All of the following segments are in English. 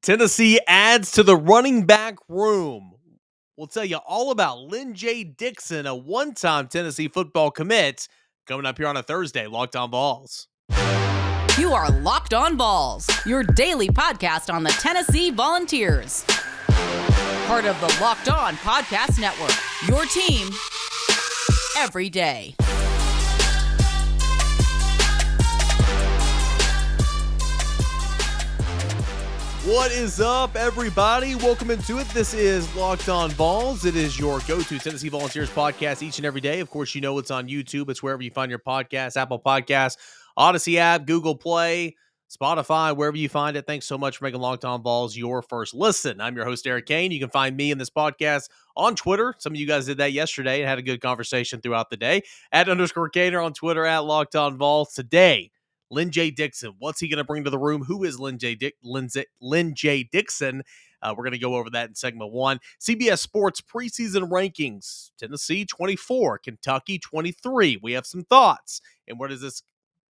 Tennessee adds to the running back room. We'll tell you all about Lin-J Dixon, a one-time Tennessee football commit, coming up here on a Thursday, Locked On Vols. You are Locked On Vols, your daily podcast on the Tennessee Volunteers. Part of the Locked On Podcast Network, your team every day. What is up, everybody? Welcome into it. This is Locked On Vols. It is your go-to Tennessee Volunteers podcast each and every day. Of course, you know it's on YouTube. It's wherever you find your podcasts, Apple Podcasts, Odyssey app, Google Play, Spotify, wherever you find it. Thanks so much for making Locked On Vols your first listen. I'm your host, Eric Kane. You can find me in this podcast on Twitter. Some of you guys did that yesterday and had a good conversation throughout the day. @_Kaner on Twitter, @Locked On Vols. Today, Lin-J Dixon. What's he going to bring to the room? Who is Lin-J Dixon? We're going to go over that in segment one. CBS Sports preseason rankings. Tennessee 24, Kentucky 23. We have some thoughts. And where does this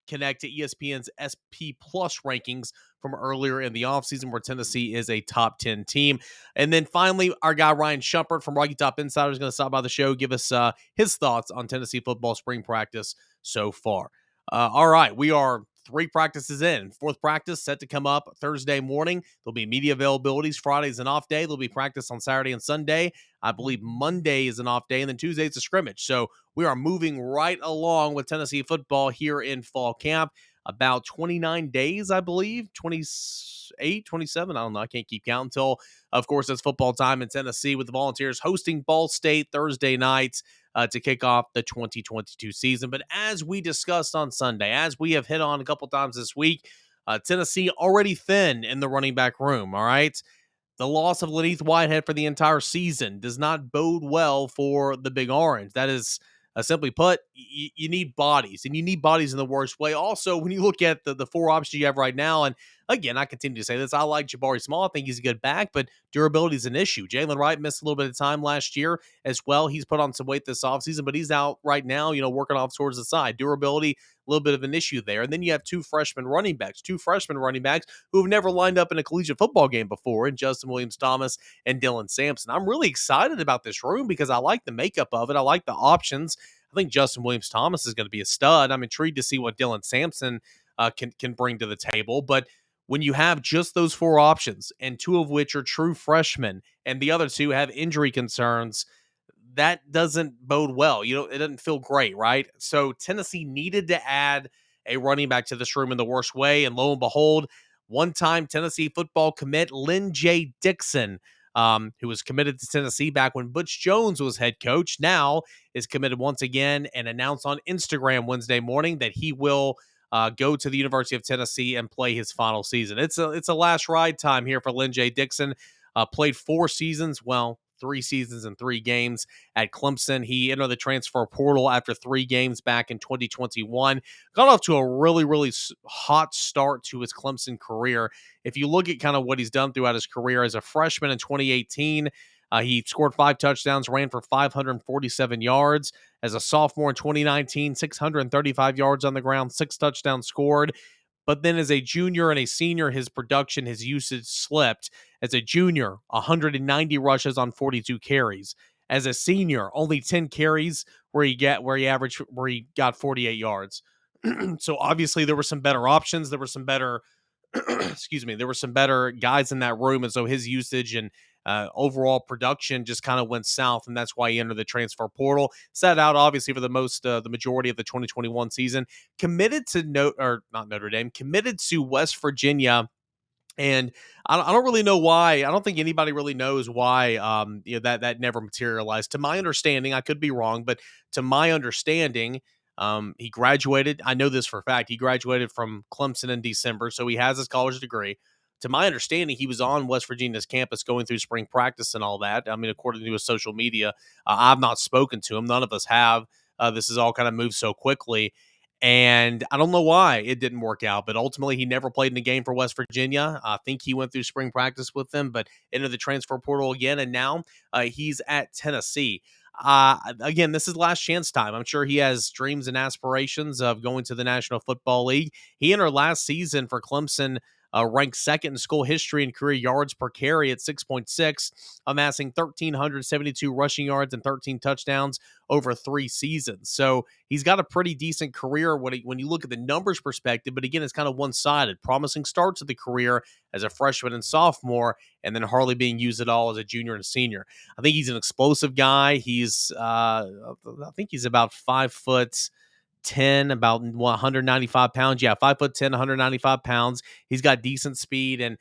connect to ESPN's SP Plus rankings from earlier in the offseason, where Tennessee is a top 10 team? And then finally, our guy Ryan Shumpert from Rocky Top Insider is going to stop by the show, give us his thoughts on Tennessee football spring practice so far. All right, we are 3 practices in. 4th practice set to come up Thursday morning. There'll be media availabilities. Friday's an off day. There'll be practice on Saturday and Sunday. I believe Monday is an off day, and then Tuesday's a scrimmage. So we are moving right along with Tennessee football here in fall camp. About 29 days, I believe, 28, 27. I don't know. I can't keep count until, of course, it's football time in Tennessee with the Volunteers hosting Ball State Thursday nights to kick off the 2022 season. But as we discussed on Sunday, as we have hit on a couple times this week, Tennessee already thin in the running back room, all right? The loss of Lenith Whitehead for the entire season does not bode well for the Big Orange. That is, simply put, you need bodies, and you need bodies in the worst way. Also, when you look at the 4 options you have right now, and again, I continue to say this, I like Jabari Small. I think he's a good back, but durability is an issue. Jalen Wright missed a little bit of time last year as well. He's put on some weight this offseason, but he's out right now, working off towards the side. Durability, a little bit of an issue there. And then you have 2 freshman running backs who have never lined up in a collegiate football game before, in Justin Williams-Thomas and Dylan Sampson. I'm really excited about this room because I like the makeup of it. I like the options. I think Justin Williams-Thomas is going to be a stud. I'm intrigued to see what Dylan Sampson can bring to the table. But when you have just those 4 options, and 2 of which are true freshmen, and the other 2 have injury concerns, that doesn't bode well. It doesn't feel great, right? So Tennessee needed to add a running back to this room in the worst way, and lo and behold, one-time Tennessee football commit Lin-J Dixon, who was committed to Tennessee back when Butch Jones was head coach, now is committed once again and announced on Instagram Wednesday morning that he will go to the University of Tennessee and play his final season. It's a last ride time here for Lin-J Dixon. Played 4 seasons, 3 seasons and 3 games at Clemson. He entered the transfer portal after 3 games back in 2021. Got off to a really, really hot start to his Clemson career. If you look at kind of what he's done throughout his career as a freshman in 2018, he scored 5 touchdowns, ran for 547 yards. As a sophomore in 2019, 635 yards on the ground, 6 touchdowns scored. But then as a junior and a senior, his production, his usage slipped. As a junior, 190 rushes on 42 carries. As a senior, only 10 carries where he got 48 yards. So obviously there were some better options. There were some better there were some better guys in that room, and so his usage and overall production just kind of went south, and that's why he entered the transfer portal. Sat out, obviously, for the majority of the 2021 season. Committed to West Virginia, and I don't really know why. I don't think anybody really knows why that never materialized. To my understanding, I could be wrong, but to my understanding, he graduated. I know this for a fact. He graduated from Clemson in December, so he has his college degree. To my understanding, he was on West Virginia's campus going through spring practice and all that. I mean, according to his social media, I've not spoken to him. None of us have. This has all kind of moved so quickly. And I don't know why it didn't work out, but ultimately he never played in a game for West Virginia. I think he went through spring practice with them, but entered the transfer portal again, and now he's at Tennessee. Again, this is last chance time. I'm sure he has dreams and aspirations of going to the National Football League. He entered last season for Clemson ranked second in school history in career yards per carry at 6.6, amassing 1,372 rushing yards and 13 touchdowns over 3 seasons. So he's got a pretty decent career when you look at the numbers perspective, but again, it's kind of one-sided. Promising starts of the career as a freshman and sophomore, and then hardly being used at all as a junior and senior. I think he's an explosive guy. I think he's about 5'10", about 195 pounds. Yeah, 5'10", 195 pounds. He's got decent speed, and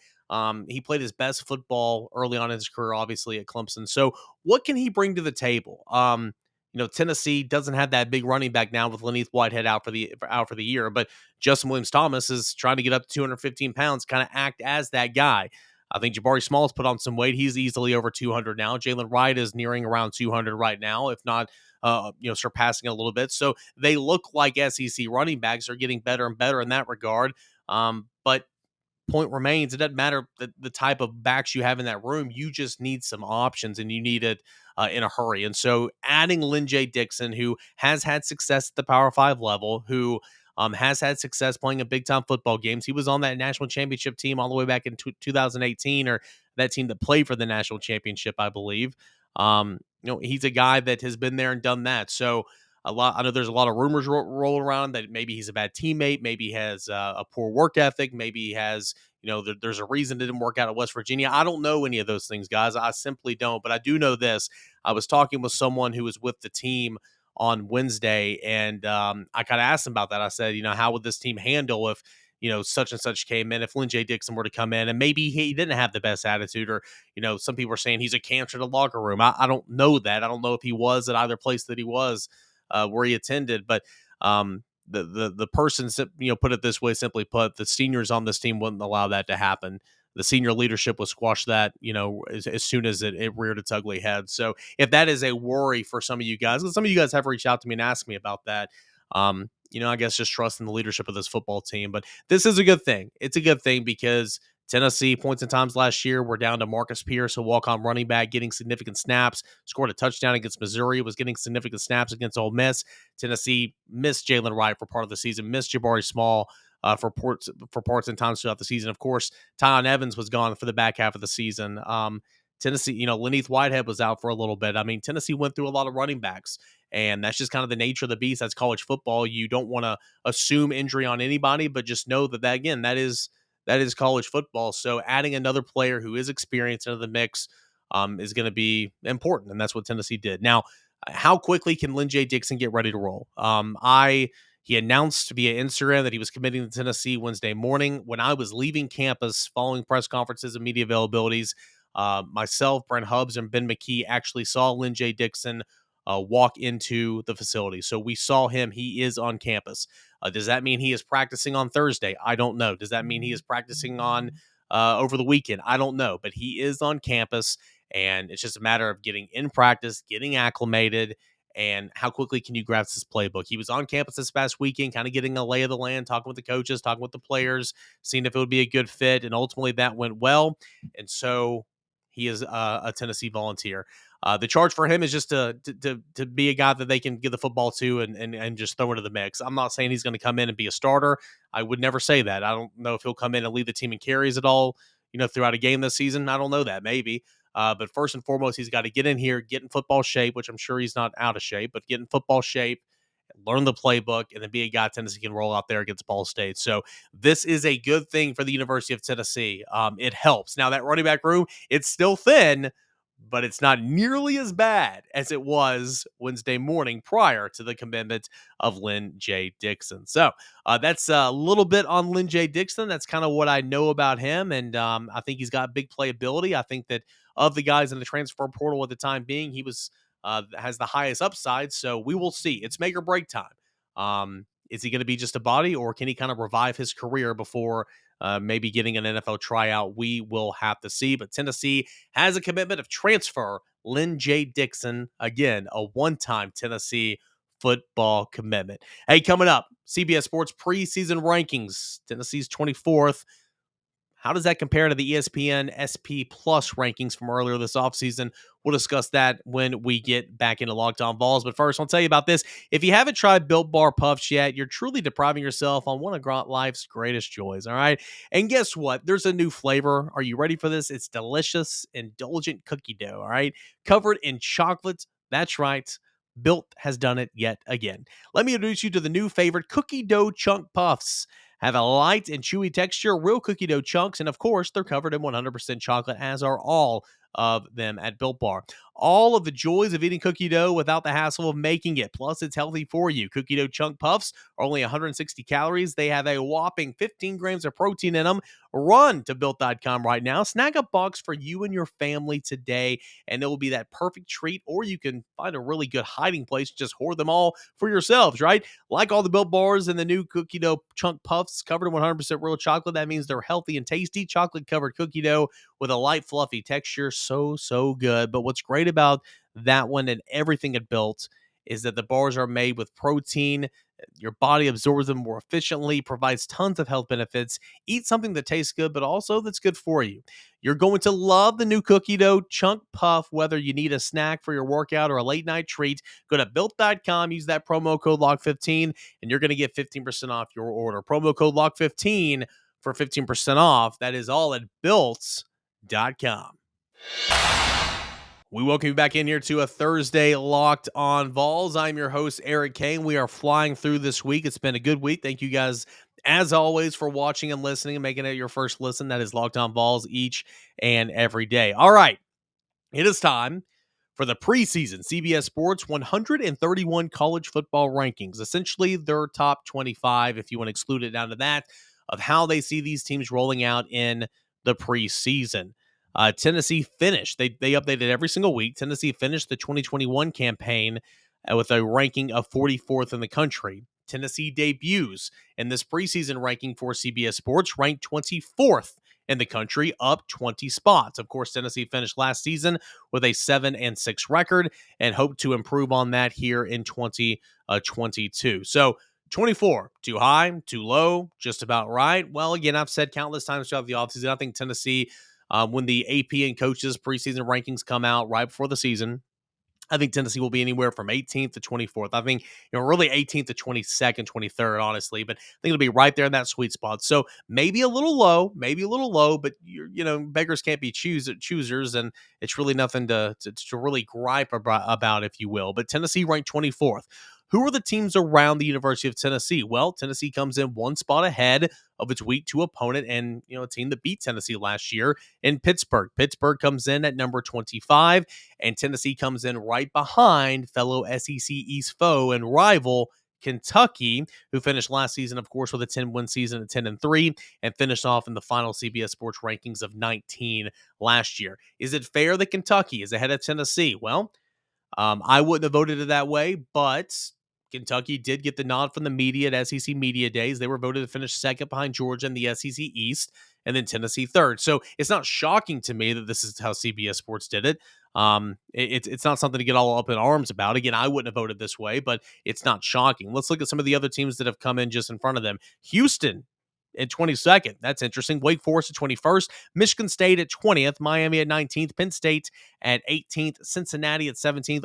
he played his best football early on in his career, obviously, at Clemson. So what can he bring to the table? Tennessee doesn't have that big running back now with Lenith Whitehead out for the year, but Justin Williams-Thomas is trying to get up to 215 pounds, kind of act as that guy. I think Jabari Small's put on some weight. He's easily over 200 now. Jalen Wright is nearing around 200 right now, if not, surpassing a little bit. So they look like SEC running backs are getting better and better in that regard. But point remains, it doesn't matter the type of backs you have in that room. You just need some options, and you need it in a hurry. And so adding Lin-J Dixon, who has had success at the Power 5 level, who has had success playing in big-time football games. He was on that national championship team all the way back in 2018, or that team that played for the national championship, I believe. He's a guy that has been there and done that. So I know there's a lot of rumors rolling around that maybe he's a bad teammate, maybe he has a poor work ethic, maybe he has, there's a reason it didn't work out at West Virginia. I don't know any of those things, guys. I simply don't. But I do know this. I was talking with someone who was with the team on Wednesday, and I kind of asked him about that. I said, how would this team handle if, such and such came in, if Lin-J Dixon were to come in, and maybe he didn't have the best attitude, or, some people are saying he's a cancer to the locker room. I don't know that. I don't know if he was at either place that he was where he attended, but the person, put it this way, simply put, the seniors on this team wouldn't allow that to happen. The senior leadership would squash that, as soon as it reared its ugly head. So if that is a worry for some of you guys, and some of you guys have reached out to me and asked me about that, I guess just trust in the leadership of this football team. But this is a good thing. It's a good thing because Tennessee, points and times last year, were down to Marcus Pierce, a walk-on running back, getting significant snaps, scored a touchdown against Missouri, was getting significant snaps against Ole Miss. Tennessee missed Jalen Wright for part of the season, missed Jabari Small for parts and times throughout the season. Of course, Tyon Evans was gone for the back half of the season. Tennessee, Lenith Whitehead was out for a little bit. I mean, Tennessee went through a lot of running backs, and that's just kind of the nature of the beast. That's college football. You don't want to assume injury on anybody, but just know that again, that is college football. So adding another player who is experienced into the mix is going to be important, and that's what Tennessee did. Now, how quickly can Lin-J Dixon get ready to roll? He announced via Instagram that he was committing to Tennessee Wednesday morning. When I was leaving campus following press conferences and media availabilities, myself, Brent Hubbs, and Ben McKee actually saw Lin-J Dixon walk into the facility. So we saw him. He is on campus. Does that mean he is practicing on Thursday? I don't know. Does that mean he is practicing on over the weekend? I don't know. But he is on campus, and it's just a matter of getting in practice, getting acclimated, and how quickly can you grasp this playbook. He was on campus this past weekend, kind of getting a lay of the land, talking with the coaches, talking with the players, seeing if it would be a good fit, and ultimately that went well. And so he is a Tennessee Volunteer. The charge for him is just to be a guy that they can give the football to and just throw into the mix. I'm not saying he's going to come in and be a starter. I would never say that. I don't know if he'll come in and lead the team in carries at all, throughout a game this season. I don't know that, maybe. But first and foremost, he's got to get in here, get in football shape, which I'm sure he's not out of shape, but get in football shape, learn the playbook, and then be a guy Tennessee can roll out there against Ball State. So this is a good thing for the University of Tennessee. It helps. Now, that running back room, it's still thin, but it's not nearly as bad as it was Wednesday morning prior to the commitment of Lin-J Dixon. So that's a little bit on Lin-J Dixon. That's kind of what I know about him, and I think he's got big playability. I think that of the guys in the transfer portal at the time being, he has the highest upside, so we will see. It's make or break time. Is he going to be just a body, or can he kind of revive his career before maybe getting an NFL tryout? We will have to see. But Tennessee has a commitment of transfer Lin-J Dixon, again, a one-time Tennessee football commitment. Hey, coming up, CBS Sports preseason rankings. Tennessee's 24th. How does that compare to the ESPN SP Plus rankings from earlier this offseason? We'll discuss that when we get back into Locked On Vols. But first, I'll tell you about this. If you haven't tried Built Bar Puffs yet, you're truly depriving yourself on one of life's greatest joys, all right? And guess what? There's a new flavor. Are you ready for this? It's delicious, indulgent cookie dough, all right? Covered in chocolate. That's right. Built has done it yet again. Let me introduce you to the new favorite cookie dough chunk puffs. Have a light and chewy texture, real cookie dough chunks, and of course, they're covered in 100% chocolate, as are all of them at Built Bar. All of the joys of eating cookie dough without the hassle of making it. Plus, it's healthy for you. Cookie dough chunk puffs are only 160 calories. They have a whopping 15 grams of protein in them. Run to Built.com right now. Snag a box for you and your family today, and it will be that perfect treat. Or you can find a really good hiding place. Just hoard them all for yourselves, right? Like all the Built Bars and the new cookie dough chunk puffs covered in 100% real chocolate. That means they're healthy and tasty. Chocolate-covered cookie dough with a light, fluffy texture. So good. But what's great about that one and everything it built is that the bars are made with protein. Your body absorbs them more efficiently, provides tons of health benefits. Eat something that tastes good, but also that's good for you. You're going to love the new cookie dough chunk puff, whether you need a snack for your workout or a late night treat. Go to Built.com, use that promo code LOCK15, and you're going to get 15% off your order. Promo code LOCK15 for 15% off. That is all at Built.com. We welcome you back in here to a Thursday Locked On Vols. I'm your host, Eric Kane. We are flying through this week. It's been a good week. Thank you guys, as always, for watching and listening and making it your first listen. That is Locked On Vols each and every day. All right, it is time for the preseason CBS Sports 131 college football rankings. Essentially, their top 25, if you want to exclude it down to that, of how they see these teams rolling out in the preseason. Tennessee finished. They updated every single week. Tennessee finished the 2021 campaign with a ranking of 44th in the country. Tennessee debuts in this preseason ranking for CBS Sports, ranked 24th in the country, up 20 spots. Of course, Tennessee finished last season with a 7-6 record and hope to improve on that here in 2022. So 24, too high, too low, just about right. Well, again, I've said countless times throughout the offseason, I think Tennessee, when the AP and coaches preseason rankings come out right before the season, I think Tennessee will be anywhere from 18th to 24th. I think, really 18th to 22nd, 23rd, honestly, but I think it'll be right there in that sweet spot. So maybe a little low, but beggars can't be choosers, and it's really nothing to really gripe about, if you will. But Tennessee ranked 24th. Who are the teams around the University of Tennessee? Well, Tennessee comes in one spot ahead of its week 2 opponent and, a team that beat Tennessee last year in Pittsburgh. Pittsburgh comes in at number 25, and Tennessee comes in right behind fellow SEC East foe and rival Kentucky, who finished last season, of course, with a 10-win season at 10-3 and finished off in the final CBS Sports rankings of 19 last year. Is it fair that Kentucky is ahead of Tennessee? Well, I wouldn't have voted it that way, but Kentucky did get the nod from the media at SEC Media Days. They were voted to finish second behind Georgia in the SEC East, and then Tennessee third. So it's not shocking to me that this is how CBS Sports did it. It's not something to get all up in arms about. Again, I wouldn't have voted this way, but it's not shocking. Let's look at some of the other teams that have come in just in front of them. Houston at 22nd. That's interesting. Wake Forest at 21st. Michigan State at 20th. Miami at 19th. Penn State at 18th. Cincinnati at 17th.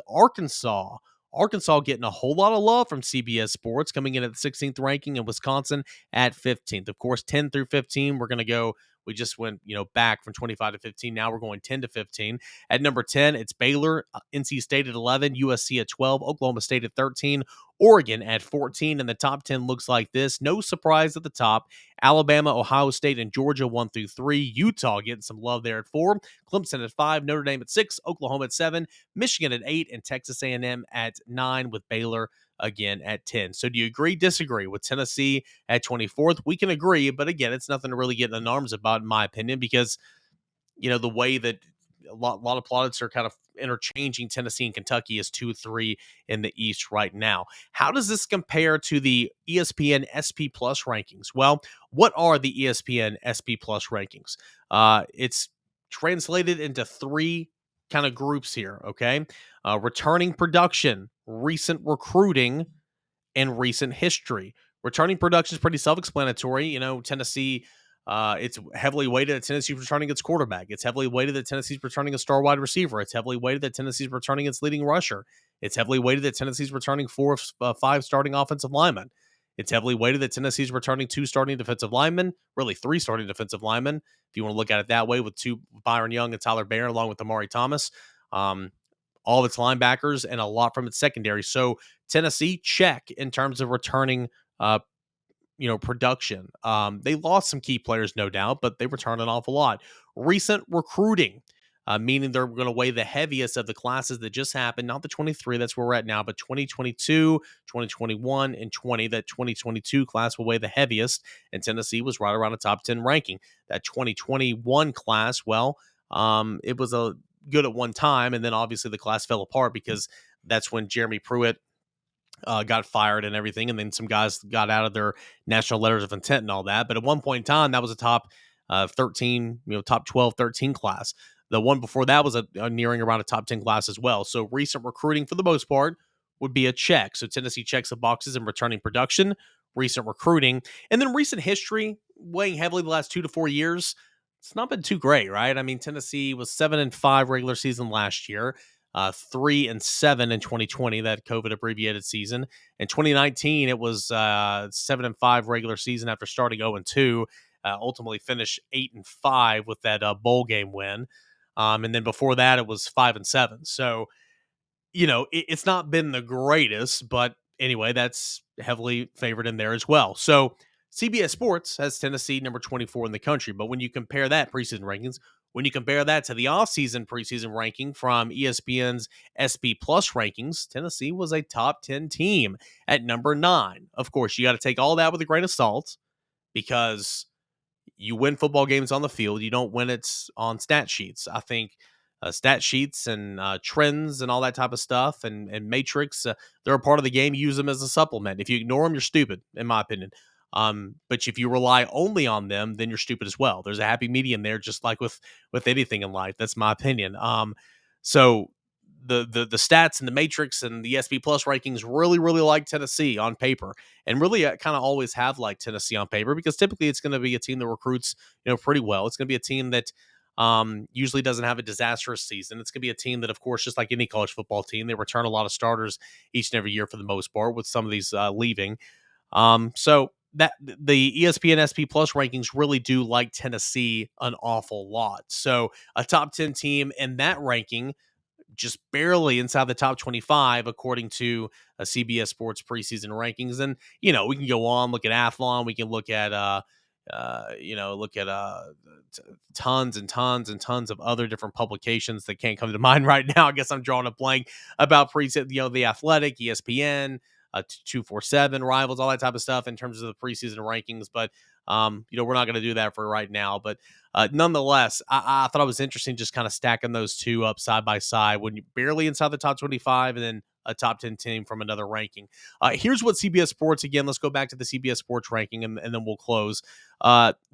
Arkansas getting a whole lot of love from CBS Sports, coming in at the 16th ranking, and Wisconsin at 15th. Of course, 10 through 15, we're going to go. We just went, back from 25 to 15. Now we're going 10 to 15. At number 10, it's Baylor, NC State at 11, USC at 12, Oklahoma State at 13, Oregon at 14. And the top 10 looks like this. No surprise at the top. Alabama, Ohio State, and Georgia 1 through 3. Utah getting some love there at 4. Clemson at 5. Notre Dame at 6. Oklahoma at 7. Michigan at 8. And Texas A&M at 9, with Baylor again at 10. So do you agree, disagree with Tennessee at 24th? We can agree, but again, it's nothing to really get in arms about, in my opinion, because, the way that a lot of plaudits are kind of interchanging Tennessee and Kentucky is 2-3 in the East right now. How does this compare to the ESPN SP Plus rankings? Well, what are the ESPN SP Plus rankings? It's translated into 3 kind of groups here, okay? Returning production, recent recruiting, and recent history. Returning production is pretty self-explanatory. Tennessee It's heavily weighted that Tennessee's returning its quarterback. It's heavily weighted that Tennessee's returning a star wide receiver. It's heavily weighted that Tennessee's returning its leading rusher. It's heavily weighted that Tennessee's returning 5 starting offensive linemen. It's heavily weighted that Tennessee's returning 2 starting defensive linemen, really 3 starting defensive linemen, if you want to look at it that way, with 2 Byron Young and Tyler Barron, along with Amari Thomas. All of its linebackers and a lot from its secondary. So Tennessee, check in terms of returning production. They lost some key players, no doubt, but they returned an awful lot. Recent recruiting, meaning they're going to weigh the heaviest of the classes that just happened, not the 23, that's where we're at now, but 2022, 2021, and 20. That 2022 class will weigh the heaviest, and Tennessee was right around a top 10 ranking. That 2021 class, well, it was a good at one time, and then obviously the class fell apart because that's when Jeremy Pruitt got fired and everything, and then some guys got out of their national letters of intent and all that. But at one point in time, that was a top 13, top 12, 13 class. The one before that was a nearing around a top 10 class as well. So recent recruiting, for the most part, would be a check. So Tennessee checks the boxes in returning production, recent recruiting, and then recent history, weighing heavily the last 2 to 4 years. It's not been too great, right? I mean, Tennessee was 7-5 regular season last year. 3-7 in 2020, that COVID abbreviated season. In 2019, it was 7-5 regular season after starting 0-2. Ultimately finished 8-5 with that bowl game win. And then before that, it was 5-7. So, it's not been the greatest, but anyway, that's heavily favored in there as well. So CBS Sports has Tennessee number 24 in the country. But when you compare that preseason rankings, when you compare that to the offseason preseason ranking from ESPN's SP Plus rankings, Tennessee was a top 10 team at number 9. Of course, you got to take all that with a grain of salt because you win football games on the field. You don't win it on stat sheets. I think stat sheets and trends and all that type of stuff and matrix, they're a part of the game. Use them as a supplement. If you ignore them, you're stupid, in my opinion. But if you rely only on them, then you're stupid as well. There's a happy medium there, just like with anything in life. That's my opinion. So the stats and the matrix and the SP Plus rankings really, really like Tennessee on paper, and really kind of always have liked Tennessee on paper because typically it's going to be a team that recruits, pretty well. It's going to be a team that usually doesn't have a disastrous season. It's going to be a team that, of course, just like any college football team, they return a lot of starters each and every year for the most part, with some of these leaving. So that the ESPN SP Plus rankings really do like Tennessee an awful lot. So a top 10 team in that ranking, just barely inside the top 25, according to a CBS Sports preseason rankings. And, we can go on, look at Athlon. We can look at, tons and tons and tons of other different publications that can't come to mind right now. I guess I'm drawing a blank about the Athletic, ESPN, 247 Rivals, all that type of stuff in terms of the preseason rankings. But, we're not going to do that for right now. But nonetheless, I thought it was interesting just kind of stacking those two up side by side when you're barely inside the top 25 and then a top 10 team from another ranking. Here's what CBS Sports, again, let's go back to the CBS Sports ranking and then we'll close.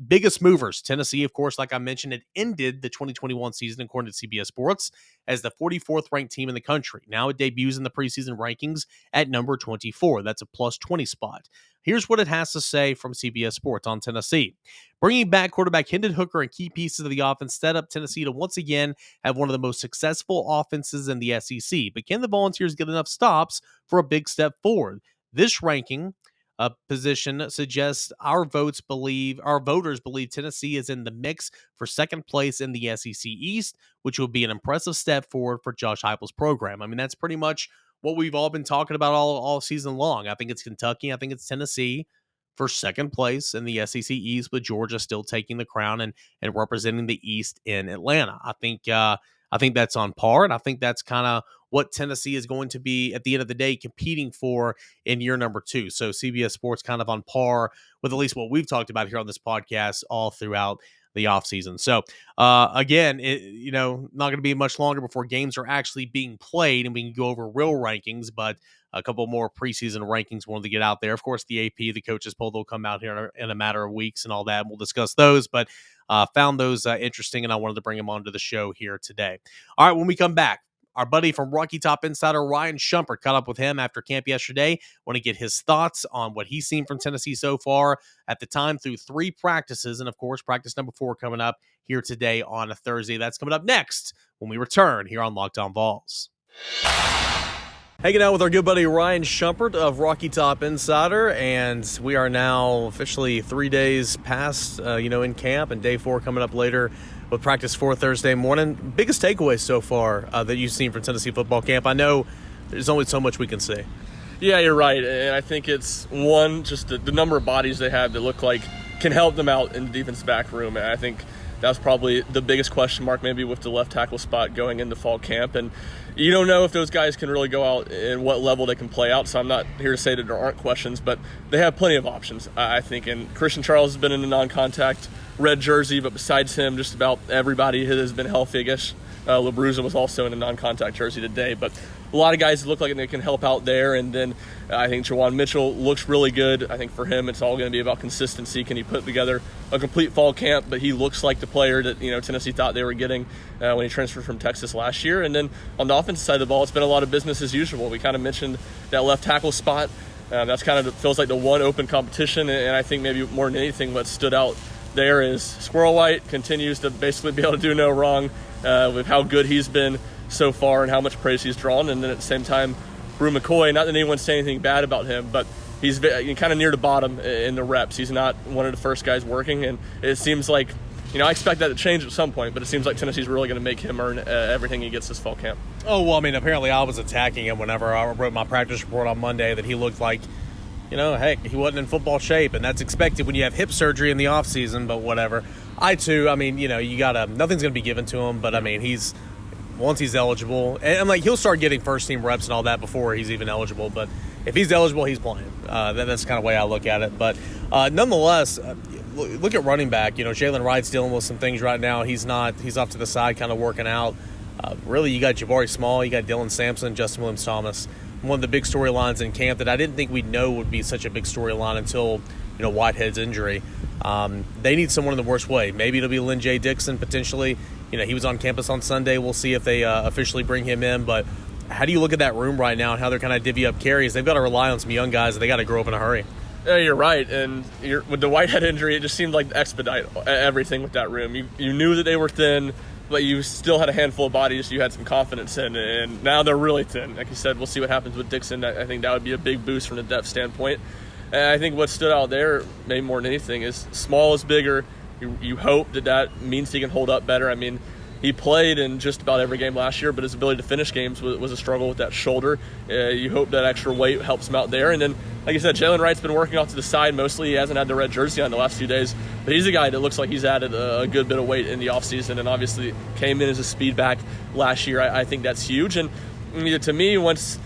Biggest movers, Tennessee, of course, like I mentioned, it ended the 2021 season, according to CBS Sports, as the 44th ranked team in the country. Now it debuts in the preseason rankings at number 24. That's a plus 20 spot. Here's what it has to say from CBS Sports on Tennessee. Bringing back quarterback Hendon Hooker and key pieces of the offense set up Tennessee to once again have one of the most successful offenses in the SEC. But can the Volunteers get enough stops for a big step forward? This ranking position suggests our voters believe Tennessee is in the mix for second place in the SEC East, which would be an impressive step forward for Josh Heupel's program. I mean, that's pretty much what we've all been talking about all season long. I think it's Kentucky. I think it's Tennessee for second place in the SEC East, with Georgia still taking the crown and representing the East in Atlanta. I think that's on par, and I think that's kind of what Tennessee is going to be at the end of the day competing for in year number 2. So CBS Sports kind of on par with at least what we've talked about here on this podcast all throughout the offseason. So again, not going to be much longer before games are actually being played and we can go over real rankings, but a couple more preseason rankings wanted to get out there. Of course, the AP, the coaches poll, they'll come out here in a matter of weeks and all that. And we'll discuss those, but found those interesting, and I wanted to bring them onto the show here today. All right, when we come back, Our buddy from Rocky Top Insider, Ryan Shumpert, caught up with him after camp yesterday. Want to get his thoughts on what he's seen from Tennessee so far at the time through 3 practices. And, of course, practice number 4 coming up here today on a Thursday. That's coming up next when we return here on Locked On Vols. Hanging out with our good buddy Ryan Shumpert of Rocky Top Insider, and we are now officially 3 days past, in camp, and day 4 coming up later with practice 4 Thursday morning. Biggest takeaway so far that you've seen from Tennessee football camp? I know there's only so much we can see. Yeah, you're right, and I think it's, one, just the number of bodies they have that look like can help them out in the defense back room, and I think that's probably the biggest question mark maybe with the left tackle spot going into fall camp. And you don't know if those guys can really go out and what level they can play out, so I'm not here to say that there aren't questions, but they have plenty of options, I think. And Christian Charles has been in a non-contact red jersey, but besides him, just about everybody has been healthy. I guess LaBruza was also in a non-contact jersey today, but a lot of guys look like they can help out there. And then I think Jawan Mitchell looks really good. I think for him, it's all going to be about consistency. Can he put together a complete fall camp? But he looks like the player that Tennessee thought they were getting when he transferred from Texas last year. And then on the offensive side of the ball, it's been a lot of business as usual. We kind of mentioned that left tackle spot. That's kind of feels like the one open competition. And I think maybe more than anything, what stood out there is Squirrel White continues to basically be able to do no wrong with how good he's been so far and how much praise he's drawn. And then at the same time, Brew McCoy, not that anyone's saying anything bad about him, but he's kind of near the bottom in the reps. He's not one of the first guys working, and it seems like, I expect that to change at some point, but it seems like Tennessee's really going to make him earn everything he gets this fall camp. Oh, well, apparently I was attacking him whenever I wrote my practice report on Monday that he looked like, heck, he wasn't in football shape, and that's expected when you have hip surgery in the offseason, but whatever. You gotta, nothing's going to be given to him, but, once he's eligible, and he'll start getting first-team reps and all that before he's even eligible, but if he's eligible, he's playing. That's kind of the way I look at it, but nonetheless, look at running back. Jalen Wright's dealing with some things right now. He's off to the side kind of working out. Really, you got Jabari Small, you got Dylan Sampson, Justin Williams-Thomas. One of the big storylines in camp that I didn't think we'd know would be such a big storyline until, Whitehead's injury. They need someone in the worst way. Maybe it'll be Lin-J Dixon, potentially. He was on campus on Sunday. We'll see if they officially bring him in. But how do you look at that room right now and how they're kind of divvy up carries? They've got to rely on some young guys that they got to grow up in a hurry. Yeah, you're right. And with the Whitehead injury, it just seemed like expedite everything with that room. You knew that they were thin, but you still had a handful of bodies you had some confidence in, and now they're really thin. Like you said, we'll see what happens with Dixon. I think that would be a big boost from the depth standpoint. And I think what stood out there, maybe more than anything, is Small is bigger. You hope that means he can hold up better. He played in just about every game last year, but his ability to finish games was a struggle with that shoulder. You hope that extra weight helps him out there. And then, like I said, Jalen Wright's been working off to the side mostly. He hasn't had the red jersey on the last few days, but he's a guy that looks like he's added a good bit of weight in the offseason and obviously came in as a speed back last year. I think that's huge. And to me, once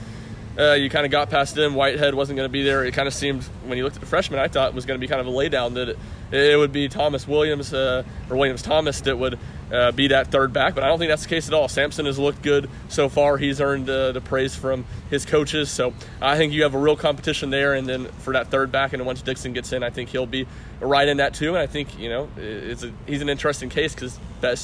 you kind of got past him, Whitehead wasn't going to be there. It kind of seemed, when you looked at the freshman, I thought it was going to be kind of a laydown that it would be Thomas Williams or Williams-Thomas that would be that third back, but I don't think that's the case at all. Sampson has looked good so far. He's earned the praise from his coaches, so I think you have a real competition there. And then for that third back, and once Dixon gets in, I think he'll be right in that too. And I think he's an interesting case because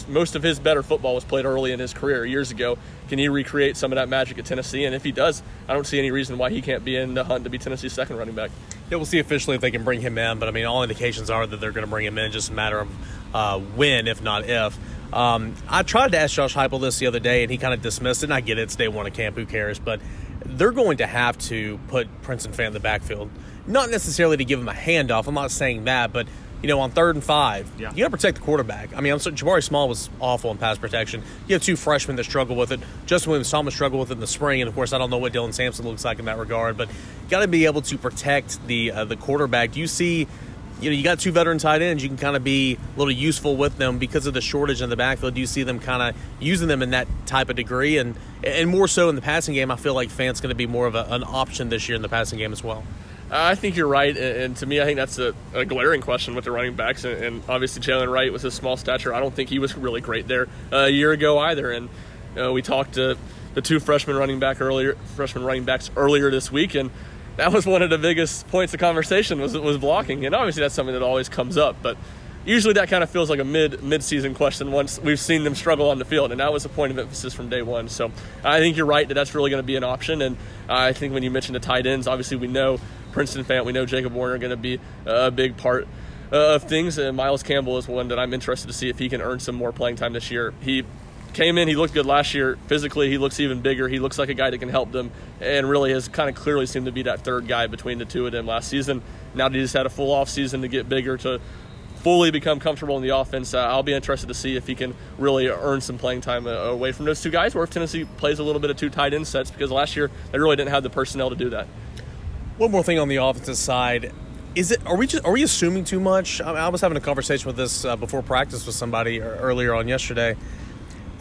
most of his better football was played early in his career years ago. Can he recreate some of that magic at Tennessee? And if he does, I don't see any reason why he can't be in the hunt to be Tennessee's second running back. Yeah, we'll see officially if they can bring him in, but all indications are that they're going to bring him in. Just a matter of when, if not if. I tried to ask Josh Heupel this the other day, and he kind of dismissed it. And I get it; it's day one of camp. Who cares? But they're going to have to put Princeton Fan in the backfield, not necessarily to give him a handoff. I'm not saying that, but on 3rd and 5, you got to protect the quarterback. I'm sorry, Jabari Small was awful in pass protection. You have 2 freshmen that struggle with it. Justin Williams-Thomas struggled with it in the spring, and of course, I don't know what Dylan Sampson looks like in that regard. But you got to be able to protect the quarterback. Do you see? You got 2 veteran tight ends. You can kind of be a little useful with them because of the shortage in the backfield. Do you see them kind of using them in that type of degree? And more so in the passing game, I feel like Fant's going to be more of an option this year in the passing game as well. I think you're right, and to me, I think that's a glaring question with the running backs. And obviously, Jalen Wright with his small stature, I don't think he was really great there a year ago either. And we talked to the 2 freshman running backs earlier this week, and that was one of the biggest points of conversation was blocking. And obviously, that's something that always comes up. But usually that kind of feels like a mid-season question once we've seen them struggle on the field, and that was a point of emphasis from day one. So I think you're right that that's really going to be an option, and I think when you mentioned the tight ends, obviously we know Princeton Fant, we know Jacob Warner are going to be a big part of things, and Miles Campbell is one that I'm interested to see if he can earn some more playing time this year. He came in, he looked good last year. Physically, he looks even bigger. He looks like a guy that can help them, and really has kind of clearly seemed to be that third guy between the two of them last season. Now that he's had a full off season to get bigger, to fully become comfortable in the offense, I'll be interested to see if he can really earn some playing time away from those two guys, or if Tennessee plays a little bit of two tight end sets, because last year they really didn't have the personnel to do that. One more thing on the offensive side. Are we assuming too much? I was having a conversation with this before practice with somebody earlier on yesterday.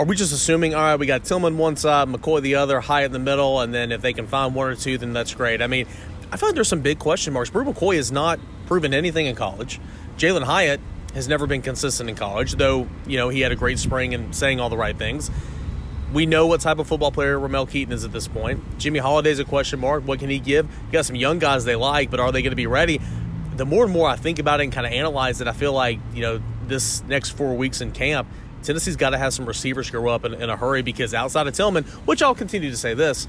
Are we just assuming, all right, we got Tillman one side, McCoy the other, Hyatt in the middle, and then if they can find one or two, then that's great. I mean, I feel like there's some big question marks. Bru McCoy has not proven anything in college. Jalen Hyatt has never been consistent in college, though, he had a great spring and saying all the right things. We know what type of football player Ramel Keaton is at this point. Jimmy Holiday's a question mark. What can he give? You got some young guys they like, but are they going to be ready? The more and more I think about it and kind of analyze it, I feel like, this next 4 weeks in camp, Tennessee's got to have some receivers grow up in a hurry, because outside of Tillman, which I'll continue to say this,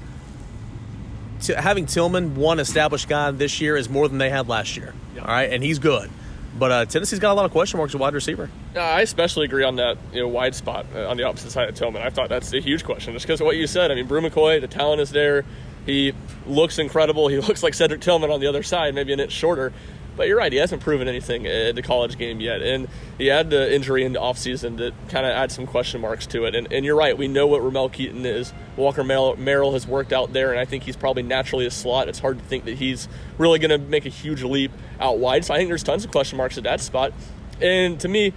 having Tillman, one established guy this year, is more than they had last year. Yep. All right, and he's good. But Tennessee's got a lot of question marks at wide receiver. I especially agree on that wide spot on the opposite side of Tillman. I thought that's a huge question just because of what you said. I mean, Bru McCoy, the talent is there. He looks incredible. He looks like Cedric Tillman on the other side, maybe an inch shorter. But you're right, he hasn't proven anything at the college game yet. And he had the injury in the offseason that kind of adds some question marks to it. And you're right, we know what Ramel Keaton is. Walker Merrill has worked out there, and I think he's probably naturally a slot. It's hard to think that he's really going to make a huge leap out wide. So I think there's tons of question marks at that spot. And to me,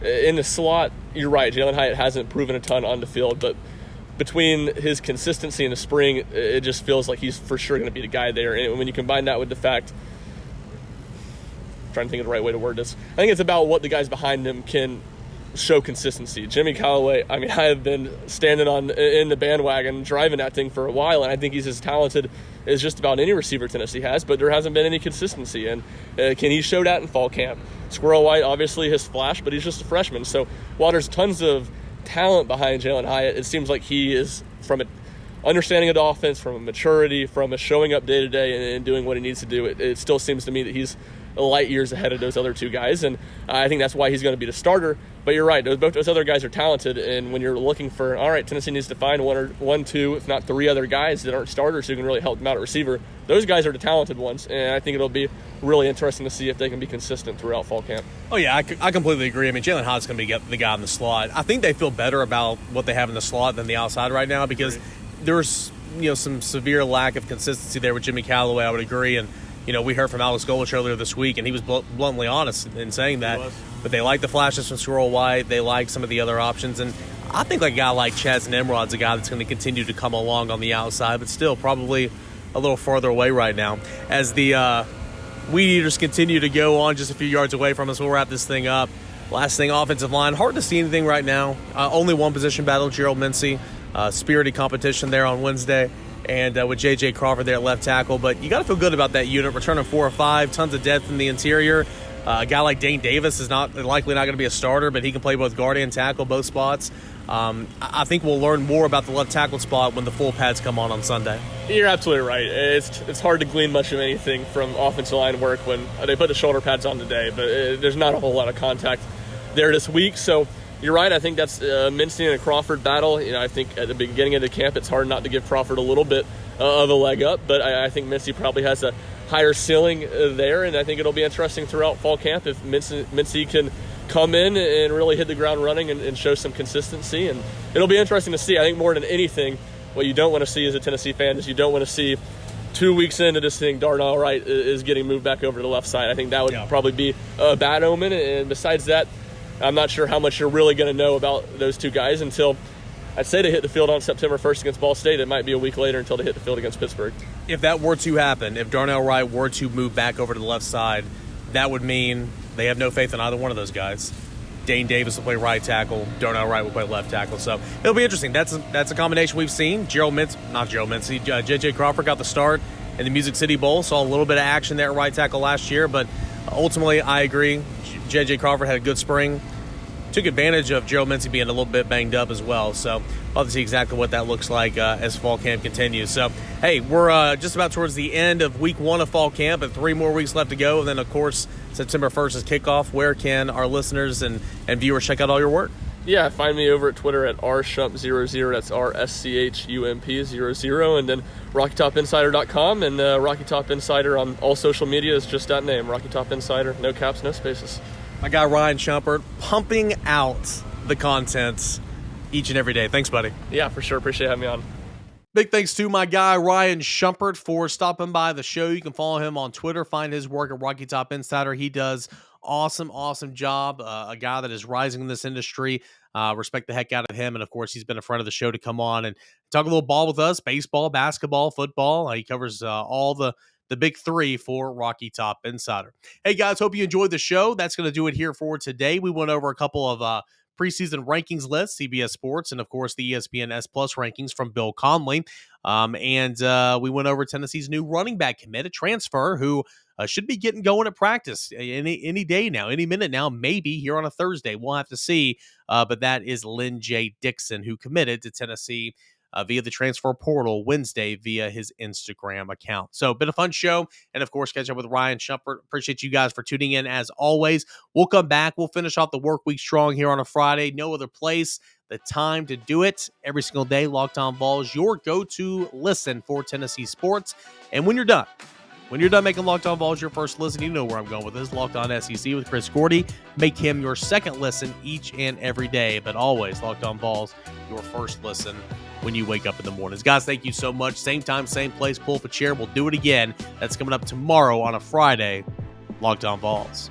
in the slot, you're right, Jalen Hyatt hasn't proven a ton on the field, but between his consistency in the spring, it just feels like he's for sure going to be the guy there. And when you combine that with the fact, trying to think of the right way to word this, I think it's about what the guys behind him can show consistency. Jimmy Callaway, I mean, I have been standing in the bandwagon driving that thing for a while, and I think he's as talented as just about any receiver Tennessee has, but there hasn't been any consistency. And can he show that in fall camp? Squirrel White, obviously, his flash, but he's just a freshman. So while there's tons of talent behind Jalen Hyatt, it seems like he is, from an understanding of the offense, from a maturity, from a showing up day to day and doing what he needs to do, it still seems to me that he's light years ahead of those other two guys, and I think that's why he's going to be the starter. But you're right, both those other guys are talented, and when you're looking for, all right, Tennessee needs to find one, two, if not three other guys that aren't starters who can really help them out at receiver, those guys are the talented ones, and I think it'll be really interesting to see if they can be consistent throughout fall camp. Oh, yeah, I completely agree. I mean, Jalen Hyatt's going to be the guy in the slot. I think they feel better about what they have in the slot than the outside right now, because there's some severe lack of consistency there with Jimmy Callaway, I would agree, and we heard from Alex Golich earlier this week, and he was bluntly honest in saying that. But they like the flashes from Squirrel White. They like some of the other options. And I think a guy like Chaz Nimrod's a guy that's going to continue to come along on the outside, but still probably a little farther away right now. As the Weed Eaters continue to go on just a few yards away from us, we'll wrap this thing up. Last thing, offensive line. Hard to see anything right now. Only one position battle, Gerald Mincy. Spirited competition there on Wednesday. And with J.J. Crawford there at left tackle. But you got to feel good about that unit. Returning 4 or 5, tons of depth in the interior. A guy like Dane Davis is likely not going to be a starter, but he can play both guard and tackle, both spots. I think we'll learn more about the left tackle spot when the full pads come on Sunday. You're absolutely right. It's hard to glean much of anything from offensive line work when they put the shoulder pads on today, but there's not a whole lot of contact there this week. So you're right. I think that's Mincy and a Crawford battle. I think at the beginning of the camp, it's hard not to give Crawford a little bit of a leg up, but I think Mincy probably has a higher ceiling there, and I think it'll be interesting throughout fall camp if Mincy can come in and really hit the ground running and show some consistency, and it'll be interesting to see. I think more than anything, what you don't want to see as a Tennessee fan is you don't want to see 2 weeks into this thing, Darnell Wright is getting moved back over to the left side. I think that would probably be a bad omen, and besides that, I'm not sure how much you're really going to know about those two guys until, I'd say, they hit the field on September 1st against Ball State. It might be a week later until they hit the field against Pittsburgh. If that were to happen, if Darnell Wright were to move back over to the left side, that would mean they have no faith in either one of those guys. Dane Davis will play right tackle. Darnell Wright will play left tackle. So it'll be interesting. That's a combination we've seen. J.J. Crawford got the start in the Music City Bowl. Saw a little bit of action there at right tackle last year, but Ultimately, I agree. J.J. Crawford had a good spring. Took advantage of Gerald Mincy being a little bit banged up as well. So we'll have to see exactly what that looks like as fall camp continues. So, hey, we're just about towards the end of week 1 of fall camp and 3 more weeks left to go. And then, of course, September 1st is kickoff. Where can our listeners and viewers check out all your work? Yeah, find me over at Twitter at rschump00. That's RSCHUMP00. And then RockyTopInsider.com. And Rocky Top Insider on all social media is just that name, Rocky Top Insider. No caps, no spaces. My guy Ryan Shumpert pumping out the content each and every day. Thanks, buddy. Yeah, for sure. Appreciate having me on. Big thanks to my guy Ryan Shumpert for stopping by the show. You can follow him on Twitter. Find his work at Rocky Top Insider. He does awesome job. A guy that is rising in this industry. Respect the heck out of him. And, of course, he's been a friend of the show to come on and talk a little ball with us. Baseball, basketball, football. He covers all the big 3 for Rocky Top Insider. Hey, guys, hope you enjoyed the show. That's going to do it here for today. We went over a couple of preseason rankings lists, CBS Sports, and, of course, the ESPN S Plus rankings from Bill Conley. And we went over Tennessee's new running back committed transfer who should be getting going at practice any day now, any minute now, maybe here on a Thursday. We'll have to see. But that is Lin-J Dixon, who committed to Tennessee via the transfer portal Wednesday via his Instagram account. So, been a fun show. And, of course, catch up with Ryan Shumpert. Appreciate you guys for tuning in as always. We'll come back. We'll finish off the work week strong here on a Friday. No other place, the time to do it. Every single day, Locked On Vols, your go-to listen for Tennessee sports. And when you're done making Locked On Vols your first listen, you know where I'm going with this. Locked On SEC with Chris Gordy. Make him your second listen each and every day. But always, Locked On Vols, your first listen when you wake up in the mornings. Guys, thank you so much. Same time, same place. Pull up a chair. We'll do it again. That's coming up tomorrow on a Friday. Locked On Vols.